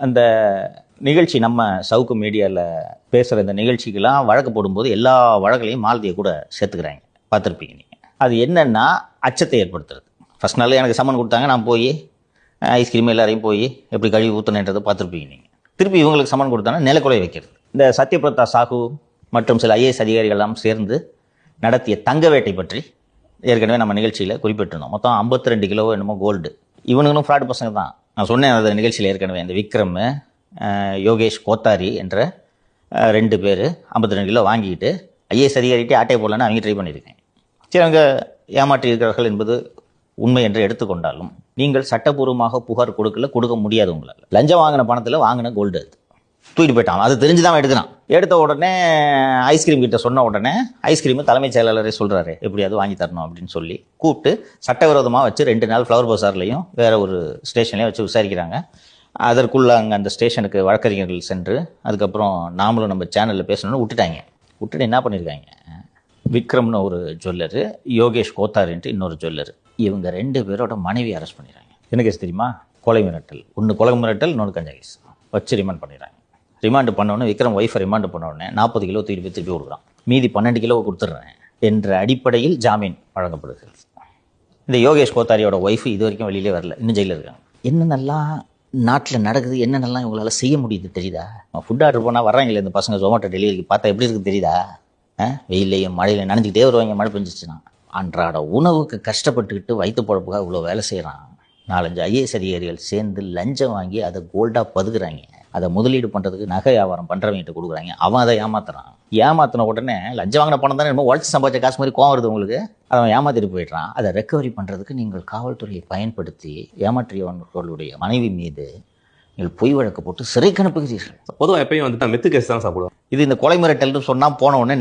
அந்த நிகழ்ச்சி நம்ம சவுக்கு மீடியாவில் பேசுகிற இந்த நிகழ்ச்சிக்கெல்லாம் வழக்கு போடும்போது எல்லா வழக்குலையும் மாலதியை கூட சேர்த்துக்கிறாங்க, பார்த்துருப்பீங்க நீங்கள். அது என்னென்னா அச்சத்தை ஏற்படுத்துறது. ஃபஸ்ட் நாள் எனக்கு சம்மன் கொடுத்தாங்க, நான் போய் ஐஸ்கிரீம் எல்லாரையும் போய் எப்படி கழுவி ஊற்றணுன்றதை பார்த்துருப்பீங்க நீங்கள். திருப்பி இவங்களுக்கு சம்மன் கொடுத்தாங்கன்னா நிலக்குலை வைக்கிறது. இந்த சத்யபிரதா சாஹூ மற்றும் சில ஐஏஎஸ் அதிகாரிகள்லாம் சேர்ந்து நடத்திய தங்க வேட்டை பற்றி ஏற்கனவே நம்ம நிகழ்ச்சியில் குறிப்பிட்டிருந்தோம். மொத்தம் 52 கிலோ என்னமோ கோல்டு. இவனுங்களும் ஃப்ராட் பசங்க தான். நான் சொன்னேன் அந்த நிகழ்ச்சியில் ஏற்கனவே, இந்த விக்ரம், யோகேஷ் கோத்தாரி என்ற 2 பேர் 52 கிலோ வாங்கிக்கிட்டு ஐஏஎஸ் அதிகாரிகிட்டே ஆட்டை போடலன்னு அவங்க ட்ரை பண்ணியிருக்கேன். சரி, அவங்க ஏமாற்றி இருக்கிறார்கள் என்பது உண்மை என்று எடுத்துக்கொண்டாலும் நீங்கள் சட்டப்பூர்வமாக புகார் கொடுக்க முடியாது. உங்களால் லஞ்சம் வாங்கின பணத்தில் வாங்கின கோல்டு அது தூக்கிட்டு போயிட்டான். அது தெரிஞ்சு தான் எடுக்கிறான். எடுத்த உடனே ஐஸ்கிரீம் கிட்ட சொன்ன உடனே ஐஸ்கிரீமு தலைமைச் செயலாளரே சொல்கிறாரு எப்படியாவது வாங்கி தரணும் அப்படின்னு சொல்லி கூப்பிட்டு சட்டவிரோதமாக வச்சு 2 நாள் ஃப்ளவர் பசார்லையும் வேறு ஒரு ஸ்டேஷன்லையும் வச்சு விசாரிக்கிறாங்க. அதற்குள்ளே அங்கே அந்த ஸ்டேஷனுக்கு வழக்கறிஞர்கள் சென்று அதுக்கப்புறம் நாமளும் நம்ம சேனலில் பேசணும்னு விட்டுட்டு என்ன பண்ணியிருக்காங்க, விக்ரம்னு ஒரு ஜுவல்லரு, யோகேஷ் கோத்தாரின்ட்டு இன்னொரு ஜுவல்லரு, இவங்க 2 பேரோட மனைவி அரெஸ்ட் பண்ணிடுறாங்க. என்ன கேஸ் தெரியுமா? கொலை மிரட்டல். ஒன்று கொலை மிரட்டல், இன்னொன்று கஞ்சா கேஸ் வச்சு ரிமாண்ட் பண்ணிடுறாங்க. ரிமாண்டு பண்ணோன்னே விக்ரம் ஒய்ஃபை ரிமாண்டு பண்ண உடனே 40 கிலோ திருப்பி கொடுக்குறான். மீதி 12 கிலோ கொடுத்துட்றேன் என்ற அடிப்படையில் ஜாமீன் வழங்கப்படுகிறது. இந்த யோகேஷ் கோத்தாரியோட ஒய்ஃபு இது வரைக்கும் வெளியிலே வரல, இன்னும் ஜெயிலில் இருக்காங்க. என்னென்னலாம் நாட்டில் நடக்குது, என்னென்னலாம் இவங்களால் செய்ய முடியுது தெரியுதா? ஃபுட் ஆர்டர் போனால் வர்றாங்களே இந்த பசங்க ஜொமேட்டோ டெலிவரிக்கு, பார்த்தா எப்படி இருக்குது தெரியுதா? வெயிலையும் மழையிலையும் நனைஞ்சிக்கிட்டே வருவாங்க. மழை பெஞ்சிச்சுன்னா அன்றாட உணவுக்கு கஷ்டப்பட்டுக்கிட்டு வயிற்று பொழப்புக்காக இவ்வளோ வேலை செய்கிறான். 4-5 ஐஏஎஸ் அதிகாரிகள் சேர்ந்து லஞ்சம் வாங்கி அதை கோல்டாக பதுக்குறாங்க. அதை முதலீடு பண்ணுறதுக்கு நகை வியாபாரம் பண்ணுறவங்கிட்ட கொடுக்குறாங்க. அவன் அதை ஏமாத்தின உடனே லஞ்சம் வாங்கின பணம் தானே என்னமோ உழைச்சி சம்பாதிச்ச காசு மாதிரி கோவம் வருது உங்களுக்கு. அவன் ஏமாத்திட்டு போயிடுறான். அதை ரெக்கவரி பண்ணுறதுக்கு நீங்கள் காவல்துறையை பயன்படுத்தி ஏமாற்றியவர்களுடைய மனைவி மீது நீங்கள் பொய் வழக்கு போட்டு சிறைக்கு அனுப்புகிறீர்கள். பொதுவாக எப்பயும் வந்துட்டு மெத்து கேஸ் தான் சாப்பிடுவோம். இது இந்த கொலை மிரட்டல்னு சொன்னால் போன உடனே